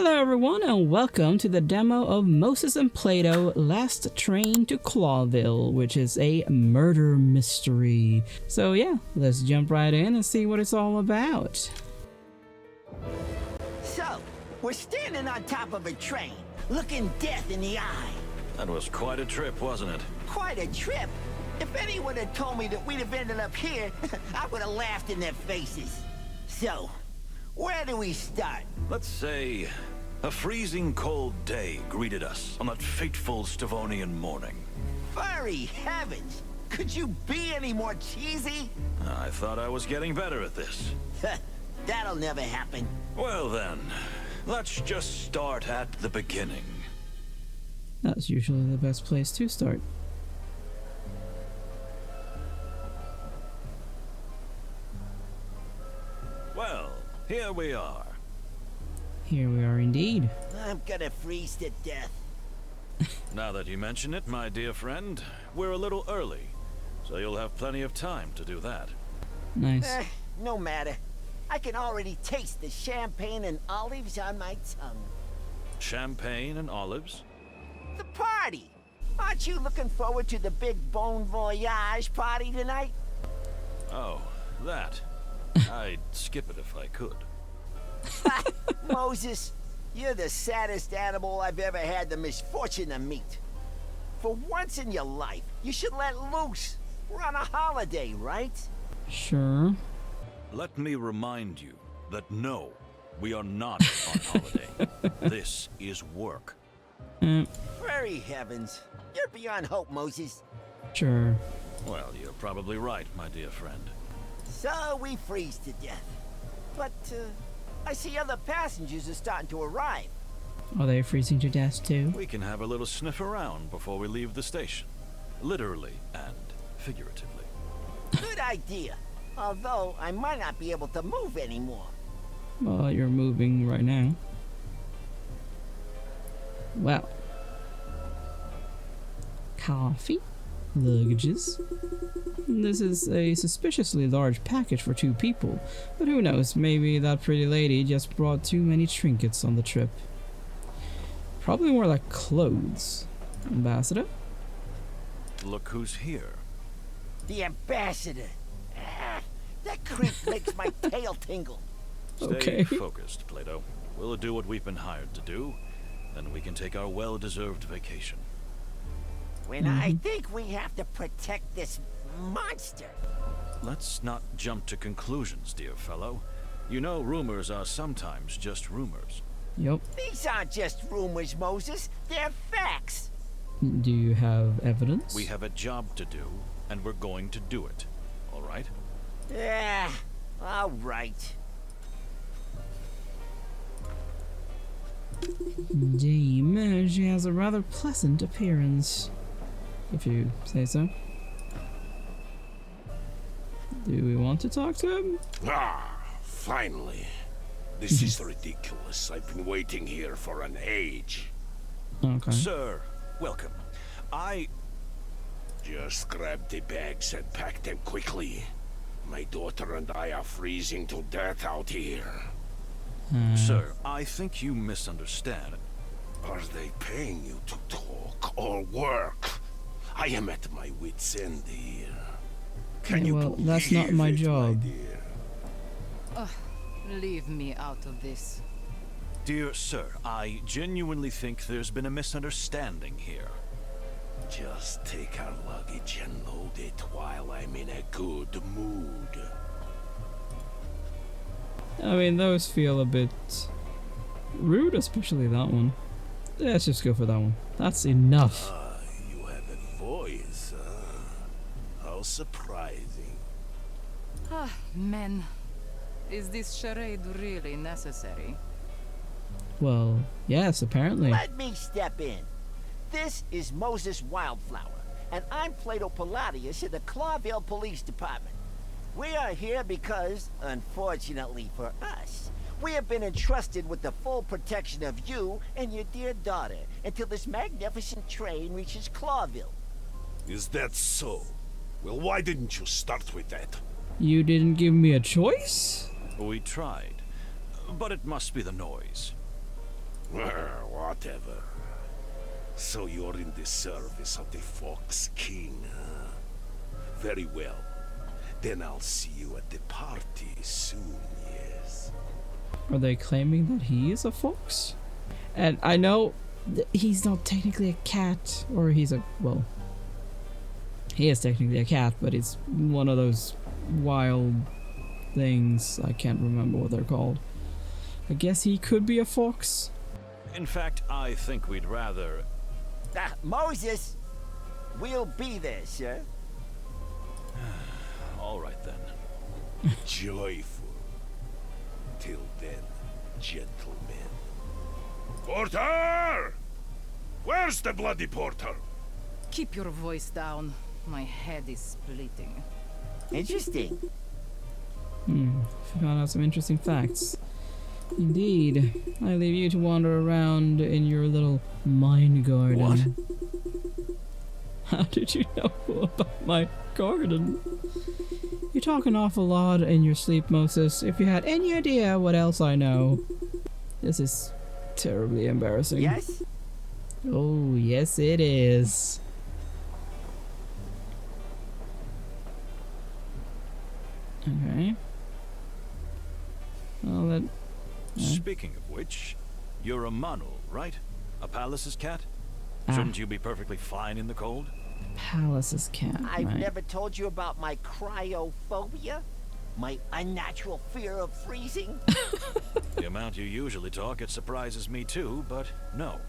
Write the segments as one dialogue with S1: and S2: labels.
S1: Hello everyone and welcome to the demo of Moses and Plato Last Train to Clawville, which is a murder mystery. So yeah, let's jump right in and see what it's all about.
S2: So, we're standing on top of a train, looking death in the eye.
S3: That was quite a trip, wasn't it?
S2: Quite a trip. If anyone had told me that we'd have ended up here, I would have laughed in their faces. So, where do we start?
S3: Let's say a freezing cold day greeted us on that fateful Stavonian morning.
S2: Furry heavens! Could you be any more cheesy?
S3: I thought I was getting better at this.
S2: That'll never happen.
S3: Well then, let's just start at the beginning.
S1: That's usually the best place to start.
S3: Well, here we are.
S1: Here we are indeed.
S2: I'm gonna freeze to death.
S3: Now that you mention it, my dear friend, we're a little early, so you'll have plenty of time to do that.
S1: Nice.
S2: No matter. I can already taste the champagne and olives on my tongue.
S3: Champagne and olives?
S2: The party! Aren't you looking forward to the big Bon Voyage party tonight?
S3: Oh, that. I'd skip it if I could.
S2: Moses, you're the saddest animal I've ever had the misfortune to meet. For once in your life, you should let loose. We're on a holiday, right?
S1: Sure.
S3: Let me remind you that no, we are not on holiday. This is work.
S2: Very heavens. You're beyond hope, Moses.
S1: Sure.
S3: Well, you're probably right, my dear friend.
S2: So we freeze to death. But, I see other passengers are starting to arrive.
S1: Are they freezing to death too?
S3: We can have a little sniff around before we leave the station. Literally and figuratively.
S2: Good idea. Although, I might not be able to move anymore.
S1: Well, you're moving right now. Well. Coffee. Luggages. This is a suspiciously large package for 2 people, but who knows, maybe that pretty lady just brought too many trinkets on the trip. Probably more like clothes. Ambassador?
S3: Look who's here.
S2: The ambassador. That creep makes my tail tingle.
S3: Stay
S1: Okay.
S3: focused, Plato. We'll do what we've been hired to do, then we can take our well-deserved vacation.
S2: When I think we have to protect this monster.
S3: Let's not jump to conclusions, dear fellow. You know rumors are sometimes just rumors.
S1: Yup.
S2: These aren't just rumors, Moses. They're facts.
S1: Do you have evidence?
S3: We have a job to do, and we're going to do it. All right?
S2: Yeah, all right.
S1: Dame, she has a rather pleasant appearance, if you say so. Do we want to talk to him?
S4: Ah, finally. This is ridiculous. I've been waiting here for an age.
S1: Okay.
S3: Sir, welcome.
S4: Just grab the bags and pack them quickly. My daughter and I are freezing to death out here.
S3: Sir, I think you misunderstand.
S4: Are they paying you to talk or work? I am at my wit's end here. Can you
S1: well,
S4: believe
S1: that's not my
S4: it,
S1: job.
S4: dear?
S5: Leave me out of this.
S3: Dear sir, I genuinely think there's been a misunderstanding here.
S4: Just take our luggage and load it while I'm in a good mood.
S1: I mean, those feel a bit rude, especially that one. Let's just go for that one. That's enough.
S4: You have a voice, huh? How surprising.
S5: Ah, men. Is this charade really necessary?
S1: Well, yes, apparently.
S2: Let me step in. This is Moses Wildflower, and I'm Plato Palladius of the Clawville Police Department. We are here because, unfortunately for us, we have been entrusted with the full protection of you and your dear daughter until this magnificent train reaches Clawville.
S4: Is that so? Well, why didn't you start with that?
S1: You didn't give me a choice?
S3: We tried, but it must be the noise.
S4: Whatever. So you're in the service of the Fox King, huh? Very well. Then I'll see you at the party soon, yes?
S1: Are they claiming that he is a fox? And I know he's not technically a cat, or he's a, well, he is technically a cat, but it's one of those wild things. I can't remember what they're called. I guess he could be a fox.
S3: In fact, I think we'd rather...
S2: Moses! We'll be there, sir.
S3: All right then.
S4: Joyful. Till then, gentlemen. Porter! Where's the bloody porter?
S5: Keep your voice down. My head is splitting.
S2: Interesting.
S1: Found out some interesting facts. Indeed. I leave you to wander around in your little mind garden.
S3: What?
S1: How did you know about my garden? You talk an awful lot in your sleep, Moses. If you had any idea what else I know. This is terribly embarrassing.
S2: Yes?
S1: Oh, yes it is. Okay. Well, that...
S3: Speaking of which, you're a Manu, right? A Palace's cat? Shouldn't you be perfectly fine in the cold?
S1: Palace's cat,
S2: I've
S1: right.
S2: never told you about my cryophobia? My unnatural fear of freezing?
S3: The amount you usually talk, it surprises me too, but no.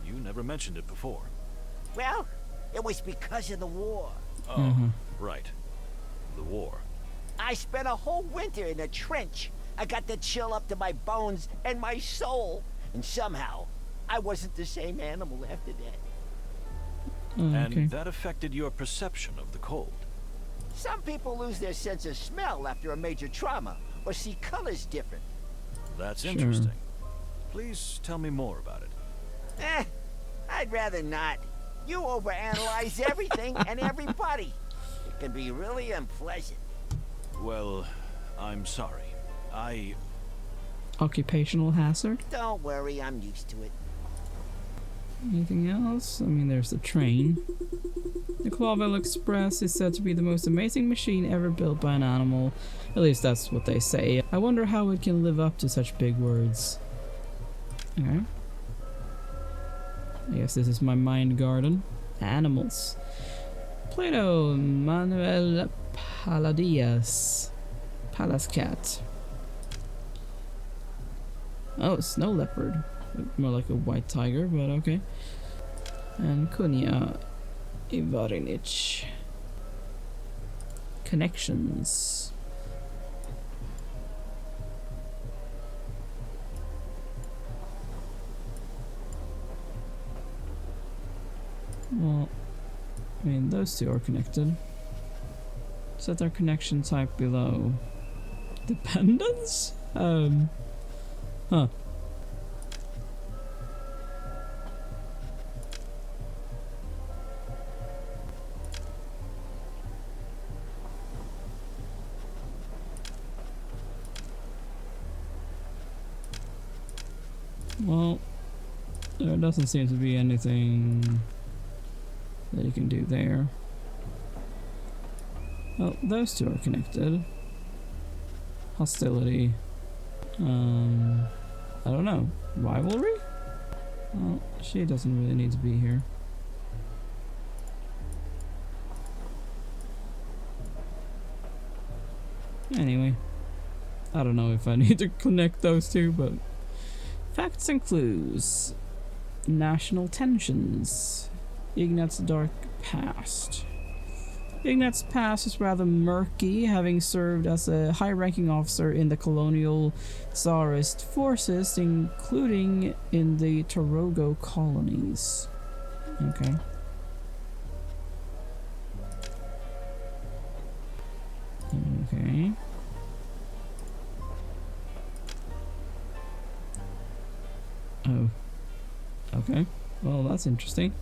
S3: You never mentioned it before.
S2: Well, it was because of the war.
S3: Oh, right. The war.
S2: I spent a whole winter in a trench. I got the chill up to my bones and my soul. And somehow, I wasn't the same animal after that.
S3: And that affected your perception of the cold.
S2: Some people lose their sense of smell after a major trauma, or see colors different.
S3: That's interesting. Please tell me more about it.
S2: I'd rather not. You overanalyze everything and everybody. It can be really unpleasant.
S3: Well, I'm sorry.
S1: Occupational hazard?
S2: Don't worry, I'm used to it.
S1: Anything else? I mean, there's the train. The Clawville Express is said to be the most amazing machine ever built by an animal. At least that's what they say. I wonder how it can live up to such big words. Okay. I guess this is my mind garden. Animals. Plato, Manuel Palladius. Palace cat. Oh, snow leopard. More like a white tiger, but okay. And Kunia Ivarinich. Connections. Well, I mean, those two are connected. Set their connection type below. Dependence? Huh. Well, there doesn't seem to be anything that you can do there. Well, those two are connected. Hostility. I don't know. Rivalry? Well, she doesn't really need to be here. Anyway, I don't know if I need to connect those two, but facts and clues. National tensions. Ignat's dark past. Ignat's past is rather murky, having served as a high-ranking officer in the colonial Tsarist forces, including in the Torogo colonies. Okay. Okay. Oh. Okay. Well, that's interesting.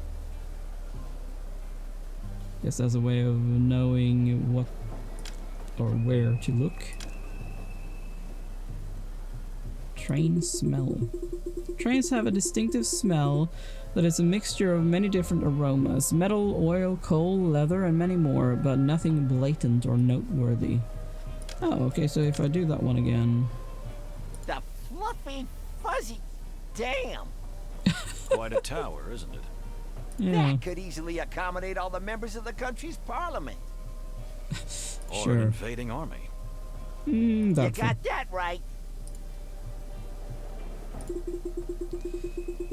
S1: Guess that's a way of knowing what or where to look. Train smell. Trains have a distinctive smell that is a mixture of many different aromas. Metal, oil, coal, leather, and many more, but nothing blatant or noteworthy. Oh, okay, so if I do that one again...
S2: The fluffy, fuzzy... Damn!
S3: Quite a tower, isn't it?
S1: Yeah,
S2: That could easily accommodate all the members of the country's parliament.
S3: Or
S1: sure.
S3: an invading army.
S2: You
S1: Doubtful.
S2: got that right.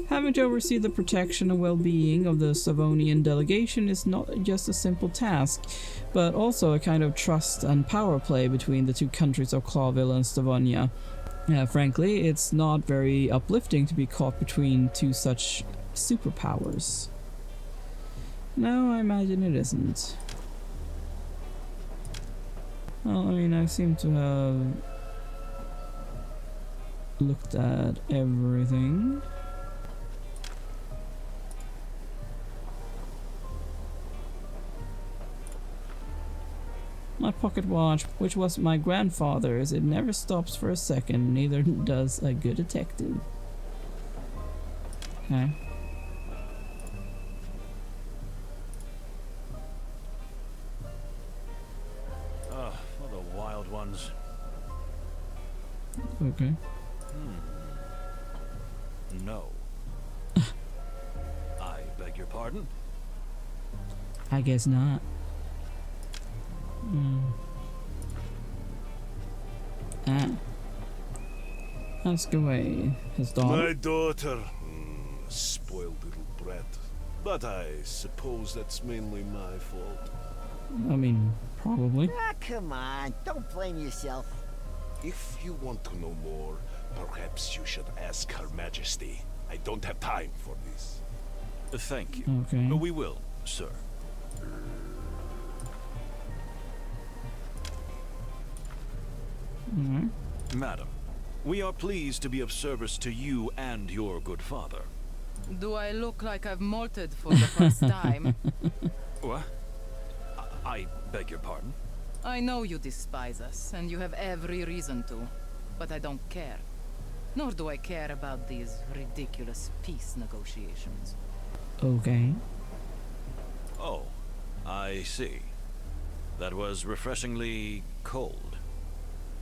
S1: Having to oversee the protection and well-being of the Savonian delegation is not just a simple task, but also a kind of trust and power play between the two countries of Clawville and Stavonia. Frankly, it's not very uplifting to be caught between two such superpowers. No, I imagine it isn't. Well, I mean, I seem to have looked at everything. My pocket watch, which was my grandfather's, it never stops for a second, neither does a good detective. Okay.
S3: For the wild ones.
S1: Okay.
S3: No. I beg your pardon?
S1: I guess not. Ask away, his daughter.
S4: My daughter. Spoiled little brat. But I suppose that's mainly my fault.
S1: I mean, probably.
S2: Ah, come on. Don't blame yourself.
S4: If you want to know more, perhaps you should ask Her Majesty. I don't have time for this.
S3: Thank you.
S1: Okay.
S3: We will, sir.
S1: Alright.
S3: Madam, we are pleased to be of service to you and your good father.
S5: Do I look like I've molted for the first time?
S3: What? I beg your pardon?
S5: I know you despise us, and you have every reason to. But I don't care. Nor do I care about these ridiculous peace negotiations.
S1: Okay.
S3: Oh, I see. That was refreshingly cold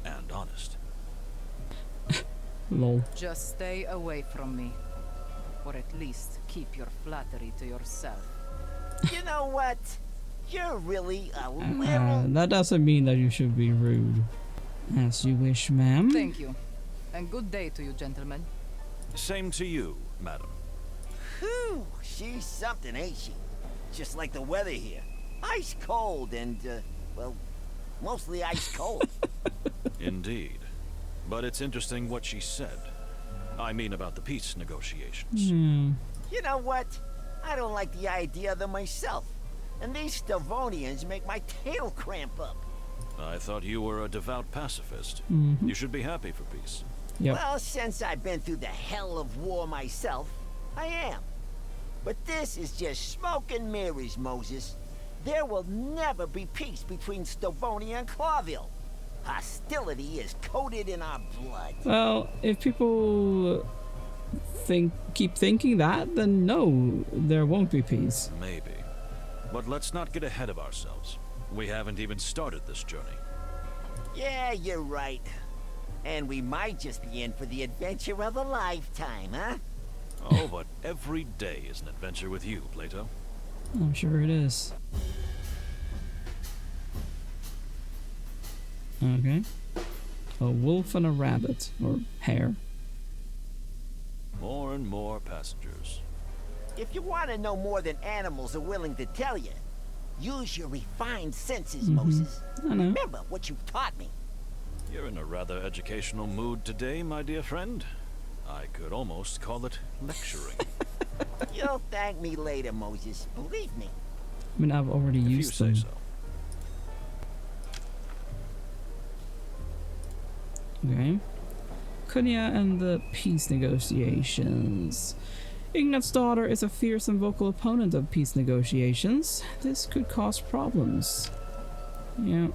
S3: and honest.
S1: Lol.
S5: Just stay away from me. Or at least keep your flattery to yourself.
S2: You know what? You're really a little...
S1: That doesn't mean that you should be rude. As you wish, ma'am.
S5: Thank you. And good day to you, gentlemen.
S3: Same to you, madam.
S2: Whew, she's something, ain't she? Just like the weather here. Ice cold and, well, mostly ice cold.
S3: Indeed. But it's interesting what she said. I mean about the peace negotiations.
S2: You know what? I don't like the idea of them myself. And these Stavonians make my tail cramp up.
S3: I thought you were a devout pacifist. You should be happy for peace.
S1: Yep.
S2: Well, since I've been through the hell of war myself, I am. But this is just smoke and mirrors, Moses. There will never be peace between Stavonia and Clawville. Hostility is coated in our blood.
S1: Well, if people keep thinking that, then no, there won't be peace.
S3: Maybe. But let's not get ahead of ourselves. We haven't even started this journey.
S2: Yeah, you're right. And we might just be in for the adventure of a lifetime, huh?
S3: Oh, but every day is an adventure with you, Plato.
S1: I'm sure it is. Okay. A wolf and a rabbit, or hare.
S3: More and more passengers.
S2: If you want to know more than animals are willing to tell you, use your refined senses, Moses.
S1: I know.
S2: Remember what you've taught me.
S3: You're in a rather educational mood today, my dear friend. I could almost call it lecturing.
S2: You'll thank me later, Moses. Believe me.
S1: I mean, I've already
S3: If you
S1: used
S3: say
S1: them.
S3: so.
S1: Okay. Kunya and the peace negotiations. Ignat's daughter is a fierce and vocal opponent of peace negotiations. This could cause problems. Yeah.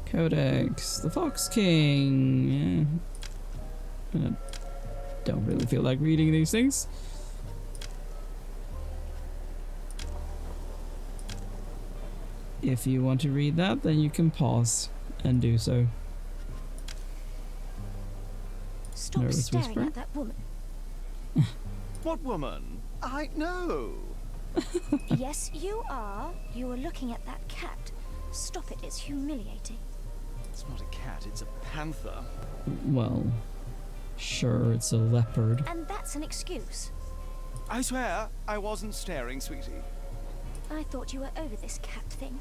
S1: Codex. The Fox King. Yeah. Gonna don't really feel like reading these things. If you want to read that, then you can pause and do so.
S6: Stop
S1: Nervous
S6: staring
S1: whisper.
S6: at that woman.
S7: What woman? I know.
S6: Yes, you are. You are looking at that cat. Stop it, it's humiliating.
S7: It's not a cat, it's a panther.
S1: Well, sure, it's a leopard.
S6: And that's an excuse.
S7: I swear, I wasn't staring, sweetie.
S6: I thought you were over this cat thing.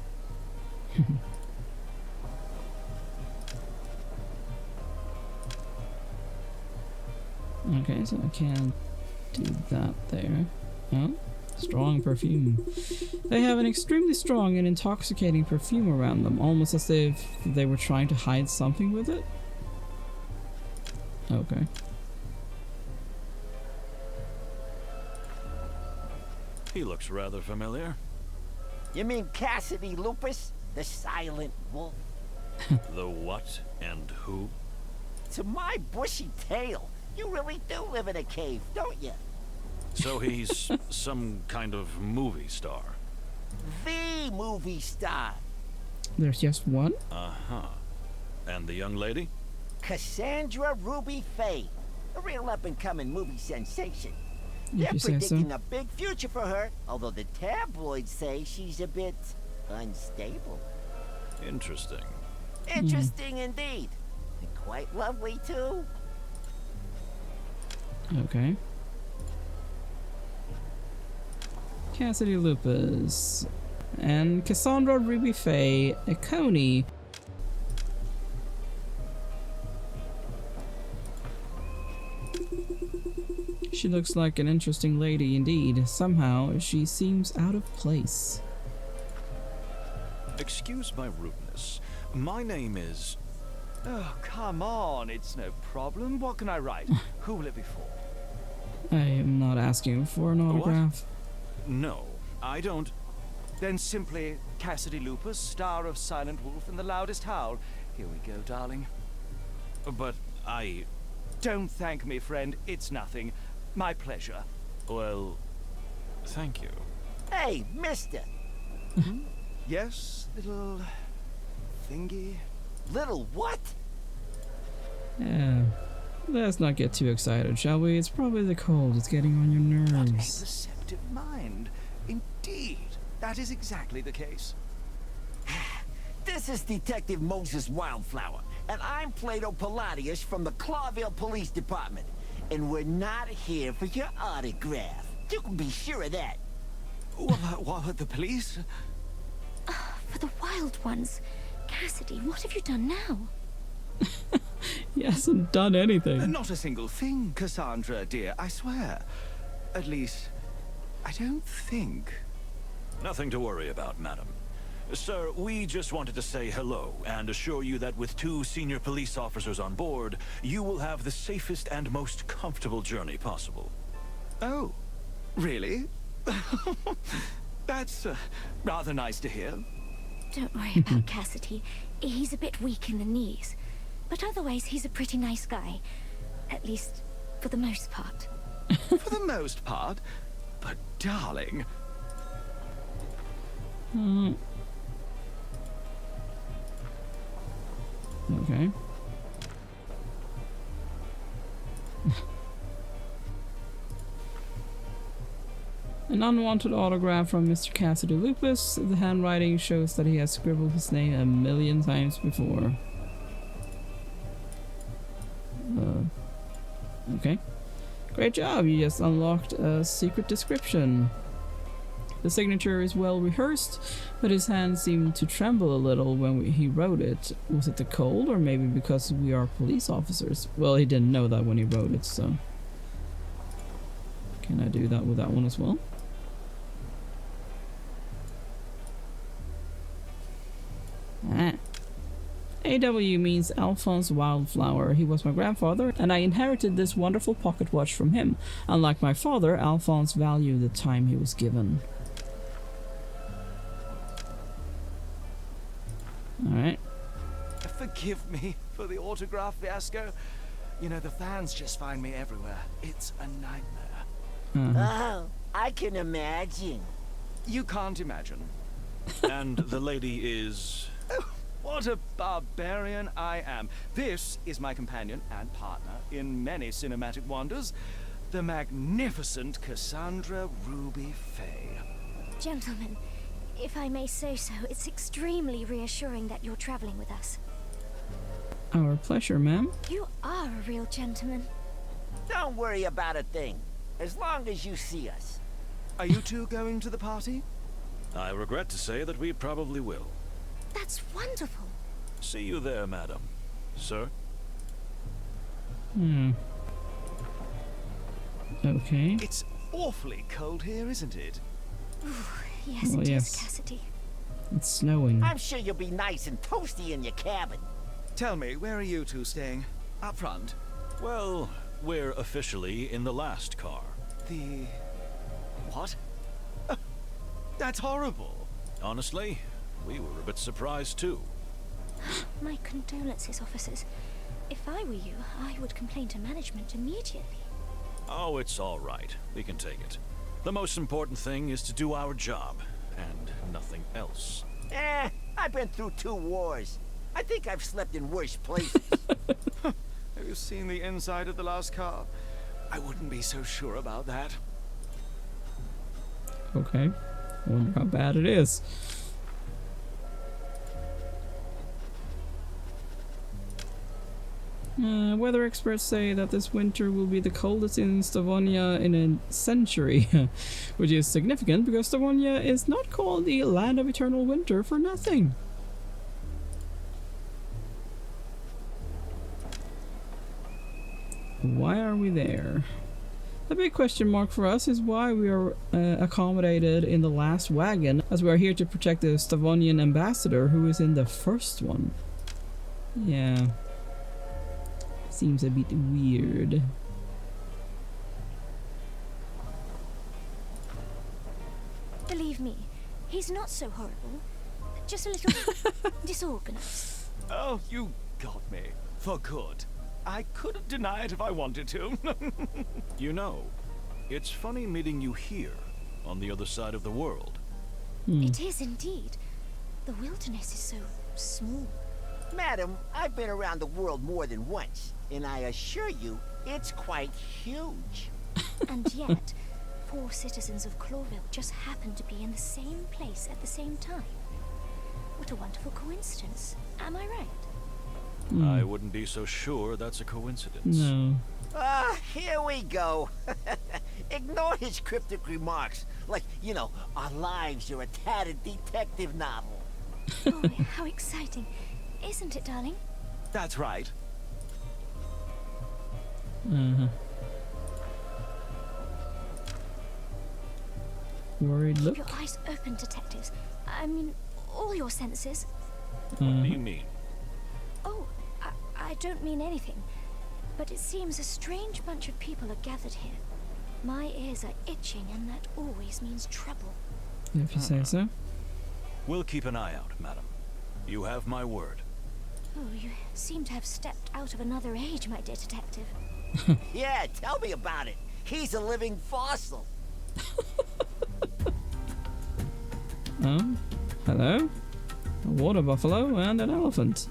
S1: Okay, so I can't do that there. Oh, strong perfume. They have an extremely strong and intoxicating perfume around them, almost as if they were trying to hide something with it. Okay.
S3: He looks rather familiar.
S2: You mean Cassidy Lupus, the silent wolf?
S3: The what and who?
S2: To my bushy tail, you really do live in a cave, don't you?
S3: So he's some kind of movie star.
S2: The movie star.
S1: There's just one?
S3: Uh-huh. And the young lady?
S2: Cassandra Ruby Faye, a real up-and-coming movie sensation. They're
S1: If you say so.
S2: predicting a big future for her, although the tabloids say she's a bit unstable.
S3: Interesting.
S2: Interesting indeed. And quite lovely, too.
S1: Okay. Cassidy Lupus. And Cassandra Ruby Faye, a Coney. She looks like an interesting lady indeed. Somehow, she seems out of place.
S3: Excuse my rudeness. My name is...
S7: Oh, come on, it's no problem. What can I write? Who will it be for?
S1: I am not asking for an autograph.
S3: No, I don't...
S7: Then simply Cassidy Lupus, star of Silent Wolf and the Loudest Howl. Here we go, darling.
S3: But I...
S7: Don't thank me, friend. It's nothing. My pleasure.
S3: Well, thank you.
S2: Hey, mister.
S7: Yes, little... thingy?
S2: Little what?
S1: Yeah. Let's not get too excited, shall we? It's probably the cold. It's getting on your
S7: What a
S1: nerves.
S7: receptive mind. Indeed, that is exactly the case.
S2: This is Detective Moses Wildflower, and I'm Plato Palladius from the Clawville Police Department. And we're not here for your autograph. You can be sure of that.
S7: What, the police?
S6: For the wild ones. Cassidy, what have you done now?
S1: He hasn't done anything.
S7: Not a single thing, Cassandra, dear, I swear. At least, I don't think.
S3: Nothing to worry about, madam. Sir, we just wanted to say hello and assure you that with 2 senior police officers on board, you will have the safest and most comfortable journey possible.
S7: Oh, really? That's rather nice to hear.
S6: Don't worry about Cassidy. He's a bit weak in the knees. But otherwise, he's a pretty nice guy. At least, for the most part.
S7: For the most part. But darling,
S1: Okay. An unwanted autograph from Mr. Cassidy Lupus. The handwriting shows that he has scribbled his name 1,000,000 times before. Okay. Great job, you just unlocked a secret description. The signature is well rehearsed, but his hand seemed to tremble a little when he wrote it. Was it the cold, or maybe because we are police officers? Well, he didn't know that when he wrote it, so... Can I do that with that one as well? AW means Alphonse Wildflower. He was my grandfather, and I inherited this wonderful pocket watch from him. Unlike my father, Alphonse valued the time he was given. Alright.
S7: forgive me for the autograph fiasco. You know, the fans just find me everywhere. It's a nightmare.
S2: Oh, I can imagine.
S7: You can't imagine.
S3: And the lady is...
S7: What a barbarian I am. This is my companion and partner in many cinematic wonders, the magnificent Cassandra Ruby Faye.
S6: Gentlemen, if I may say so, it's extremely reassuring that you're traveling with us.
S1: Our pleasure, ma'am.
S6: You are a real gentleman.
S2: Don't worry about a thing, as long as you see us.
S7: Are you two going to the party?
S3: I regret to say that we probably will.
S6: That's wonderful.
S3: See you there, madam. Sir?
S1: Okay.
S7: It's awfully cold here, isn't it?
S6: Ooh, yes,
S1: Oh,
S6: it is,
S1: yes.
S6: Cassidy.
S1: It's snowing.
S2: I'm sure you'll be nice and toasty in your cabin.
S7: Tell me, where are you two staying? Up front?
S3: Well, we're officially in the last car.
S7: The... what? That's horrible.
S3: Honestly, we were a bit surprised too.
S6: My condolences, officers. If I were you, I would complain to management immediately.
S3: Oh, it's all right. We can take it. The most important thing is to do our job, and nothing else.
S2: I've been through 2 wars. I think I've slept in worse places.
S7: Have you seen the inside of the last car? I wouldn't be so sure about that.
S1: Okay. I wonder how bad it is. Weather experts say that this winter will be the coldest in Stavonia in a century, which is significant because Stavonia is not called the land of eternal winter for nothing. Why are we there? The big question mark for us is why we are accommodated in the last wagon, as we are here to protect the Stavonian ambassador who is in the first one. Yeah. Seems a bit weird.
S6: Believe me, he's not so horrible. Just a little disorganized.
S7: Oh, you got me. For good. I couldn't deny it if I wanted to.
S3: You know, it's funny meeting you here, on the other side of the world.
S6: It is indeed. The wilderness is so small.
S2: Madam, I've been around the world more than once, and I assure you, it's quite huge.
S6: And yet, 4 citizens of Clawville just happen to be in the same place at the same time. What a wonderful coincidence. Am I right?
S3: I wouldn't be so sure that's a coincidence.
S1: No.
S2: Here we go. Ignore his cryptic remarks, like, you know, our lives are a tattered detective novel.
S6: Oh, how exciting. Isn't it, darling?
S7: That's right.
S1: Worried look.
S6: Keep your eyes open, detectives. I mean, all your senses.
S3: What do you mean?
S6: Oh, I don't mean anything. But it seems a strange bunch of people are gathered here. My ears are itching, and that always means trouble.
S1: If you say so.
S3: We'll keep an eye out, madam. You have my word.
S6: Oh, you seem to have stepped out of another age, my dear detective.
S2: Yeah, tell me about it. He's a living fossil.
S1: Hello? A water buffalo and an elephant.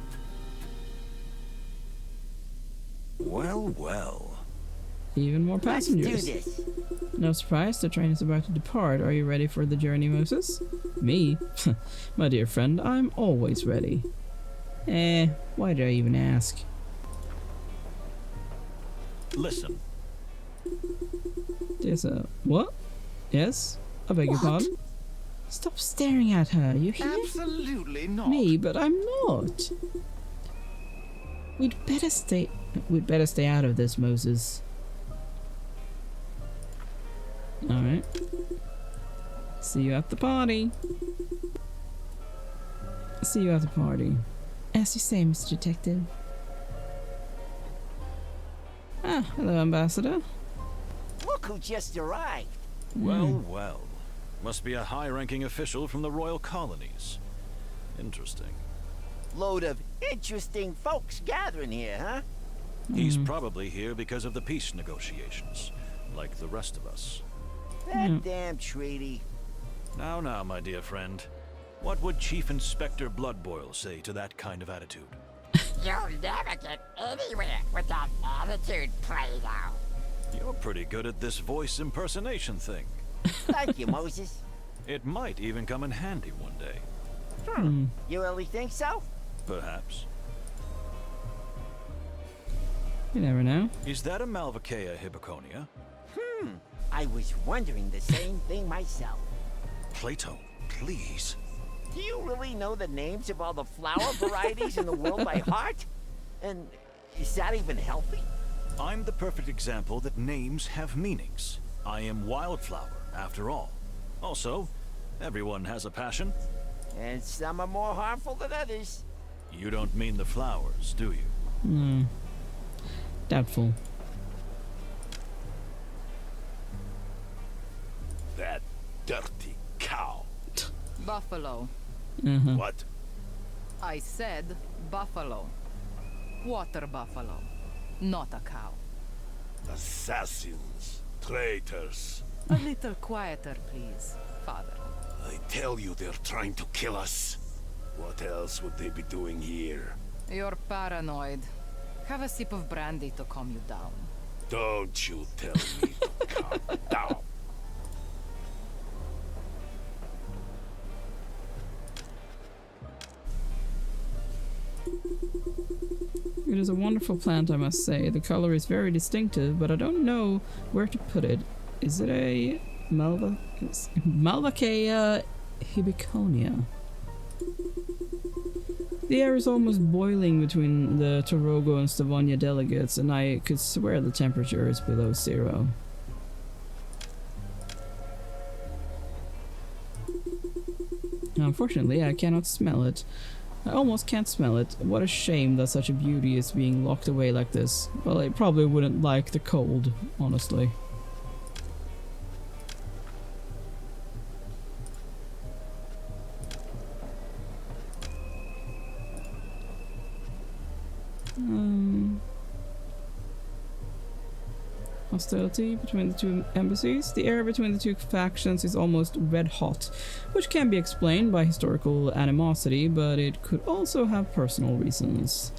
S3: Well, well.
S1: Even more
S2: Let's do
S1: passengers.
S2: this.
S1: No surprise, the train is about to depart. Are you ready for the journey, Moses? Me? My dear friend, I'm always ready. Why did I even ask?
S3: Listen,
S1: There's a... What? Yes? I beg your
S6: What?
S1: pardon? Stop staring at her, you hear?
S7: Absolutely not.
S1: Me, but I'm not. We'd better stay out of this, Moses. Alright. See you at the party. See you at the party. As you say, Mr. Detective. Ah, hello, Ambassador.
S2: Look who just arrived.
S3: well, well. Must be a high-ranking official from the royal colonies. Interesting.
S2: Load of interesting folks gathering here, huh?
S3: He's probably here because of the peace negotiations, like the rest of us.
S2: That damn treaty.
S3: Now, my dear friend. What would Chief Inspector Bloodboil say to that kind of attitude?
S8: You'll never get anywhere with that attitude, Plato.
S3: You're pretty good at this voice impersonation thing.
S2: Thank you, Moses.
S3: It might even come in handy one day.
S2: You really think so?
S3: Perhaps.
S1: You never know.
S3: Is that a Malvaceae Hippoconia?
S2: I was wondering the same thing myself.
S3: Plato, please.
S2: Do you really know the names of all the flower varieties in the world by heart? And is that even healthy?
S3: I'm the perfect example that names have meanings. I am Wildflower, after all. Also, everyone has a passion.
S2: And some are more harmful than others.
S3: You don't mean the flowers, do you?
S1: No. Doubtful.
S4: That dirty cow.
S5: Buffalo.
S4: What?
S5: I said buffalo. Water buffalo. Not a cow.
S4: Assassins. Traitors.
S5: A little quieter, please, Father.
S4: I tell you they're trying to kill us. What else would they be doing here?
S5: You're paranoid. Have a sip of brandy to calm you down.
S4: Don't you tell me to calm down.
S1: It is a wonderful plant, I must say. The color is very distinctive, but I don't know where to put it. Is it a Malvaceae Hippoconia? The air is almost boiling between the Torogo and Stavonia delegates, and I could swear the temperature is below 0. Unfortunately, I cannot smell it. I almost can't smell it. What a shame that such a beauty is being locked away like this. Well, I probably wouldn't like the cold, honestly. Hostility between the two embassies. The air between the two factions is almost red hot, which can be explained by historical animosity, but it could also have personal reasons.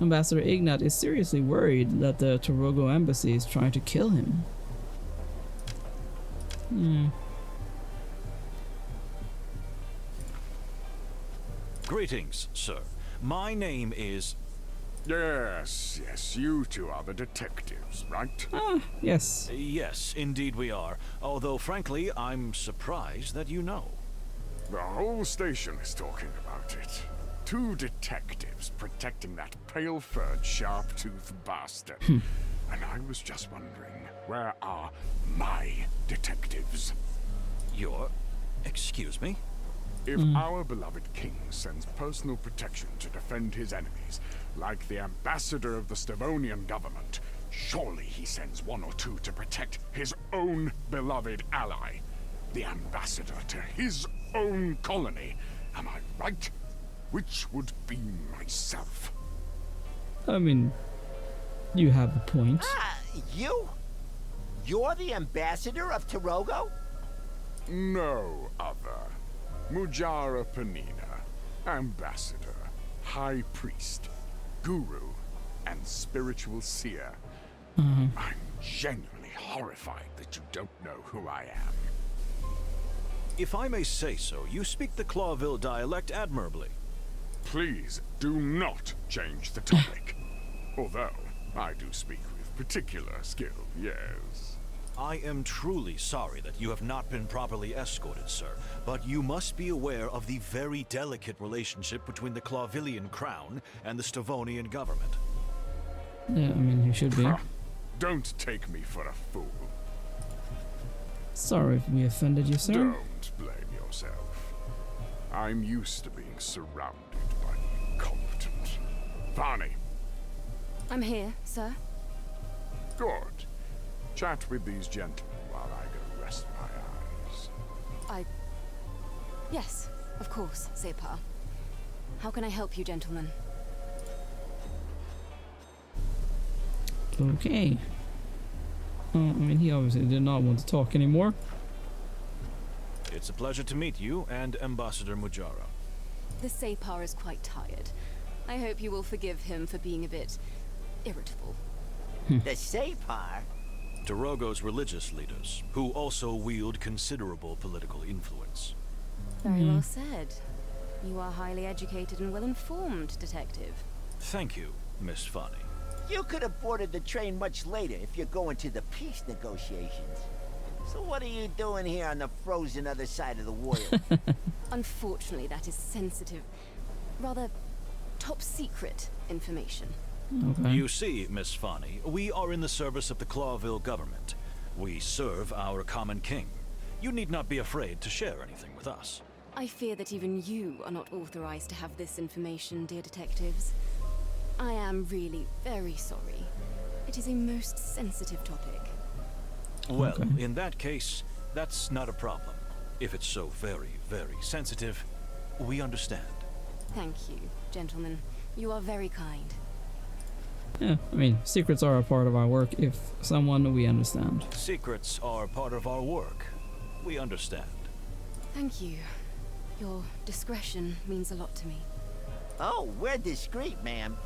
S1: Ambassador Ignat is seriously worried that the Torogo embassy is trying to kill him.
S3: Greetings, sir. My name is...
S9: Yes, you two are the detectives, right?
S1: Ah, yes.
S3: Yes, indeed we are. Although, frankly, I'm surprised that you know.
S9: The whole station is talking about it. 2 detectives protecting that pale-furred, sharp-toothed bastard. And I was just wondering, where are my detectives?
S3: Your... excuse me?
S9: If our beloved king sends personal protection to defend his enemies, like the ambassador of the Stavonian government, surely he sends 1 or 2 to protect his own beloved ally, the ambassador to his own colony. Am I right? Which would be myself.
S1: I mean, you have a point.
S2: You? You're the ambassador of Torogo?
S9: No other. Mujara Panina, ambassador, high priest, guru, and spiritual seer. I'm genuinely horrified that you don't know who I am.
S3: If I may say so, you speak the Clawville dialect admirably.
S9: Please do not change the topic. Although, I do speak with particular skill, yes.
S3: I am truly sorry that you have not been properly escorted, sir, but you must be aware of the very delicate relationship between the Clawvillian crown and the Stavonian government.
S1: Yeah, I mean, you should be.
S9: Don't take me for a fool.
S1: Sorry if we offended you, sir.
S9: Don't blame yourself. I'm used to being surrounded by the incompetent. Varney.
S10: I'm here, sir.
S9: Good. Chat with these gentlemen while I go rest my eyes.
S10: Yes, of course, Separ. How can I help you, gentlemen?
S1: Okay. I mean, he obviously did not want to talk anymore.
S3: It's a pleasure to meet you and Ambassador Mujara.
S10: The Separ is quite tired. I hope you will forgive him for being a bit irritable.
S2: The Separ?
S3: Darogo's religious leaders, who also wield considerable political influence.
S10: Very well said. You are highly educated and well-informed, detective.
S3: Thank you, Miss Fani.
S2: You could have boarded the train much later if you're going to the peace negotiations. So what are you doing here on the frozen other side of the world?
S10: Unfortunately, that is sensitive, rather top-secret information.
S1: Okay.
S3: You see, Miss Fani, we are in the service of the Clawville government. We serve our common king. You need not be afraid to share anything with us.
S10: I fear that even you are not authorized to have this information, dear detectives. I am really very sorry. It is a most sensitive topic.
S3: Well,
S1: Okay.
S3: in that case, that's not a problem. If it's so very, very sensitive, we understand.
S10: Thank you, gentlemen. You are very kind.
S1: Yeah, I mean, secrets are a part of our work if someone we understand.
S3: Secrets are part of our work. We understand.
S10: Thank you. Your discretion means a lot to me.
S2: Oh, we're discreet, ma'am.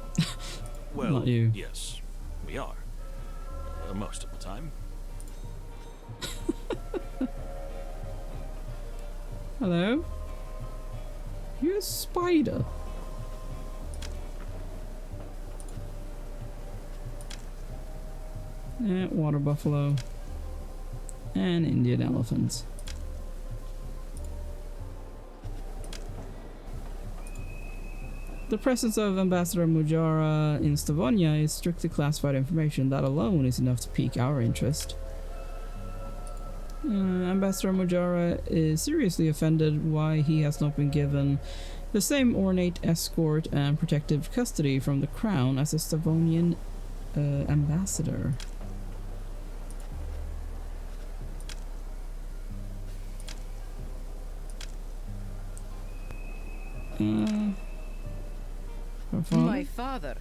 S3: Well,
S1: Not you.
S3: yes, we are. Most of the time.
S1: Hello? You're a spider. Water buffalo. And Indian elephants. The presence of Ambassador Mujara in Stavonia is strictly classified information. That alone is enough to pique our interest. Ambassador Mujara is seriously offended why he has not been given the same ornate escort and protective custody from the crown as a Stavonian ambassador. Her father?
S5: My father?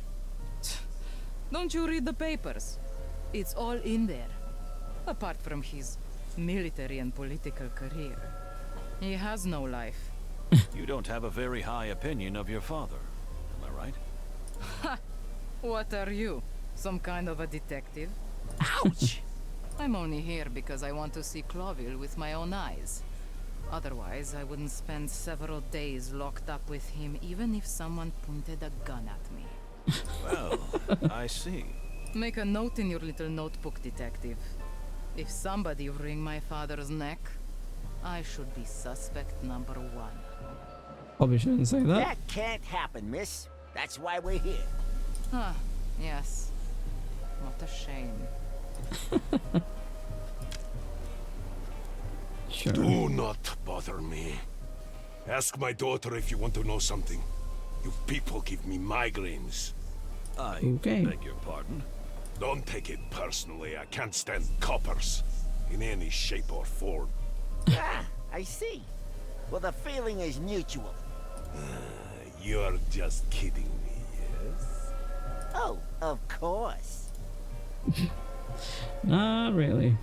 S5: Don't you read the papers? It's all in there. Apart from his military and political career. He has no life.
S3: You don't have a very high opinion of your father, am I right?
S5: Ha! What are you? Some kind of a detective?
S2: Ouch!
S5: I'm only here because I want to see Clawville with my own eyes. Otherwise, I wouldn't spend several days locked up with him, even if someone pointed a gun at me.
S3: Well, I see.
S5: Make a note in your little notebook, detective. If somebody wring my father's neck, I should be suspect number one.
S1: Probably shouldn't say that.
S2: That can't happen, miss. That's why we're here.
S5: Ah, yes. What a shame.
S1: Sure.
S4: Do not bother me. Ask my daughter if you want to know something. You people give me migraines.
S3: I
S1: Okay.
S3: beg your pardon.
S4: Don't take it personally. I can't stand coppers in any shape or form.
S2: Ah, I see. Well, the feeling is mutual.
S4: You're just kidding me, yes?
S2: Oh, of course.
S1: Not really.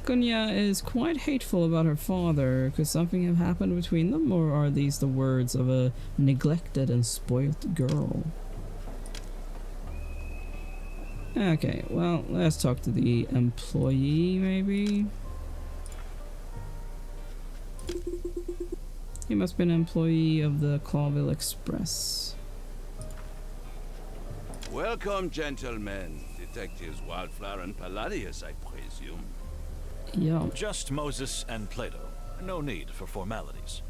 S1: Gunya is quite hateful about her father. Could something have happened between them, or are these the words of a neglected and spoilt girl? Okay, well, let's talk to the employee, maybe? He must be an employee of the Clawville Express.
S11: Welcome, gentlemen. Detectives Wildflower and Palladius, I presume.
S1: Yeah.
S3: Just Moses and Plato. No need for formalities.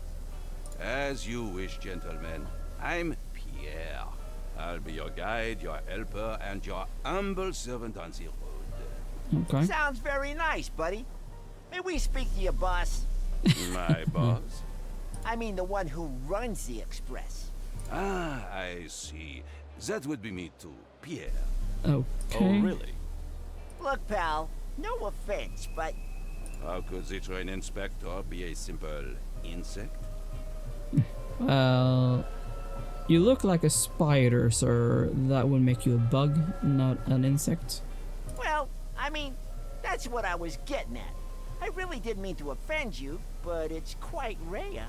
S11: As you wish, gentlemen. I'm Pierre. I'll be your guide, your helper, and your humble servant on the road.
S1: Okay.
S2: Sounds very nice, buddy. May we speak to your boss?
S11: My boss?
S2: I mean the one who runs the express.
S11: Ah, I see. That would be me too, Pierre.
S1: Okay.
S3: Oh, really?
S2: Look, pal, no offense, but
S11: How could the train inspector be a simple insect?
S1: Well, you look like a spider, sir. That would make you a bug, not an insect.
S2: Well, I mean, that's what I was getting at. I really didn't mean to offend you, but it's quite rare.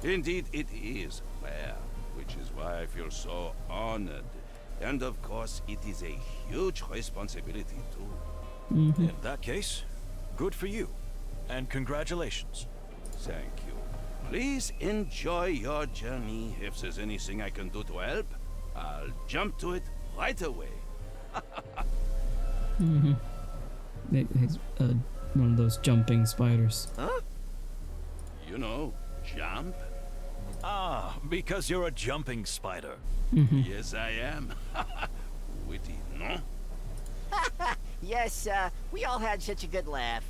S11: Indeed, it is rare, which is why I feel so honored. And of course, it is a huge responsibility too.
S3: In that case, good for you. And congratulations.
S11: Thank you. Please enjoy your journey. If there's anything I can do to help, I'll jump to it right away.
S1: He's one of those jumping spiders.
S2: Huh?
S11: You know, jump?
S3: Ah, because you're a jumping spider.
S11: Yes, I am. Witty, no?
S2: Yes, we all had such a good laugh.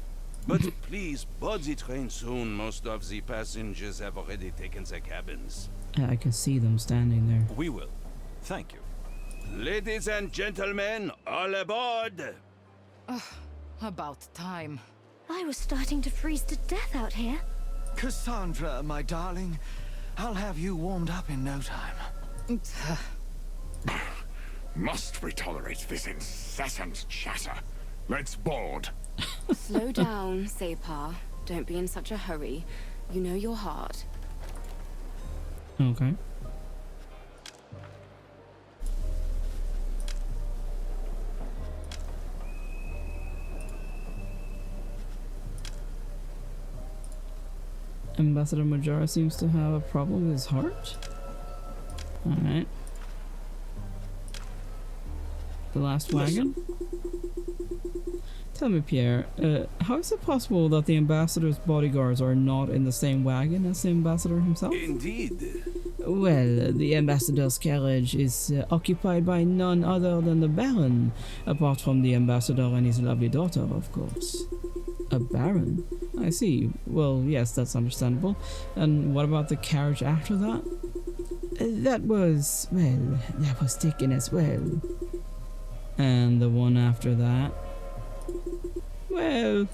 S11: But please board the train soon. Most of the passengers have already taken their cabins.
S1: I can see them standing there.
S3: We will. Thank you.
S11: Ladies and gentlemen, all aboard!
S5: About time.
S6: I was starting to freeze to death out here.
S7: Cassandra, my darling, I'll have you warmed up in no time.
S9: Must we tolerate this incessant chatter? Let's board.
S10: Slow down, Separ. Don't be in such a hurry. You know your heart.
S1: Okay. Ambassador Majara seems to have a problem with his heart. Alright. The last wagon? Tell me, Pierre, how is it possible that the ambassador's bodyguards are not in the same wagon as the ambassador himself?
S11: Indeed.
S1: Well, the ambassador's carriage is occupied by none other than the Baron, apart from the ambassador and his lovely daughter, of course. A Baron? I see. Well, yes, that's understandable. And what about the carriage after that? That was taken as well. And the one after that? Well,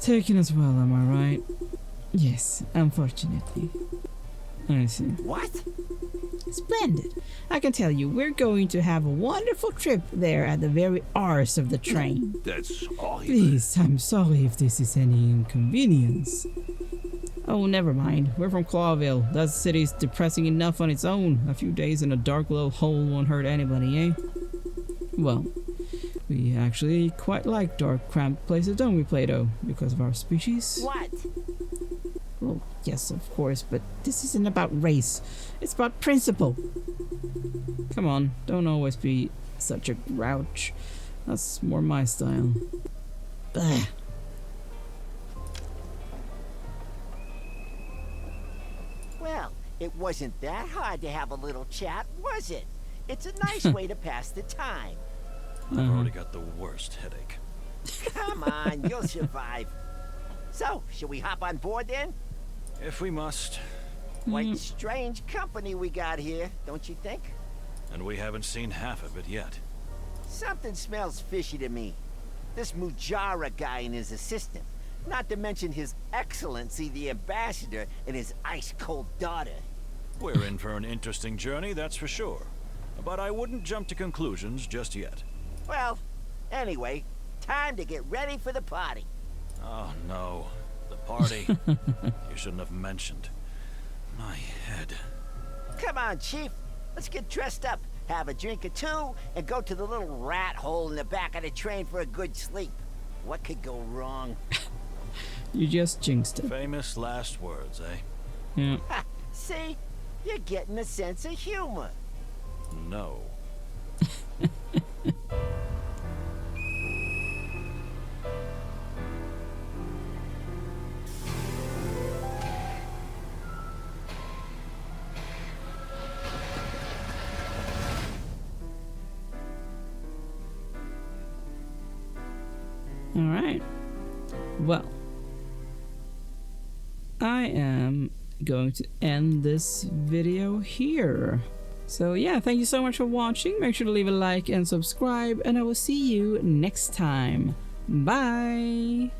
S1: taken as well, am I right? Yes, unfortunately. I see.
S2: What?
S1: Splendid. I can tell you, we're going to have a wonderful trip there at the very arse of the train.
S11: That's horrible.
S1: Please, I'm sorry if this is any inconvenience. Oh, never mind. We're from Clawville. That city's depressing enough on its own. A few days in a dark little hole won't hurt anybody, eh? Well, we actually quite like dark, cramped places, don't we, Plato? Because of our species?
S2: What?
S1: Well, yes, of course, but this isn't about race. It's about principle. Come on, don't always be such a grouch. That's more my style. Ugh.
S2: Well, it wasn't that hard to have a little chat, was it? It's a nice way to pass the time.
S3: I've already got the worst headache.
S2: Come on, you'll survive. So, shall we hop on board then?
S3: If we must.
S2: Quite strange company we got here, don't you think?
S3: And we haven't seen half of it yet.
S2: Something smells fishy to me. This Mujara guy and his assistant. Not to mention His Excellency the Ambassador and his ice-cold daughter.
S3: We're in for an interesting journey, that's for sure. But I wouldn't jump to conclusions just yet.
S2: Well, anyway, time to get ready for the party.
S3: Oh no, the party. You shouldn't have mentioned. My head.
S2: Come on, Chief. Let's get dressed up, have a drink or two, and go to the little rat hole in the back of the train for a good sleep. What could go wrong?
S1: You just jinxed it.
S3: Famous last words, eh?
S1: Yeah.
S2: Ha! See? You're getting a sense of humor.
S3: No.
S1: Alright. Well, I am going to end this video here. So yeah, thank you so much for watching. Make sure to leave a like and subscribe, and I will see you next time. Bye!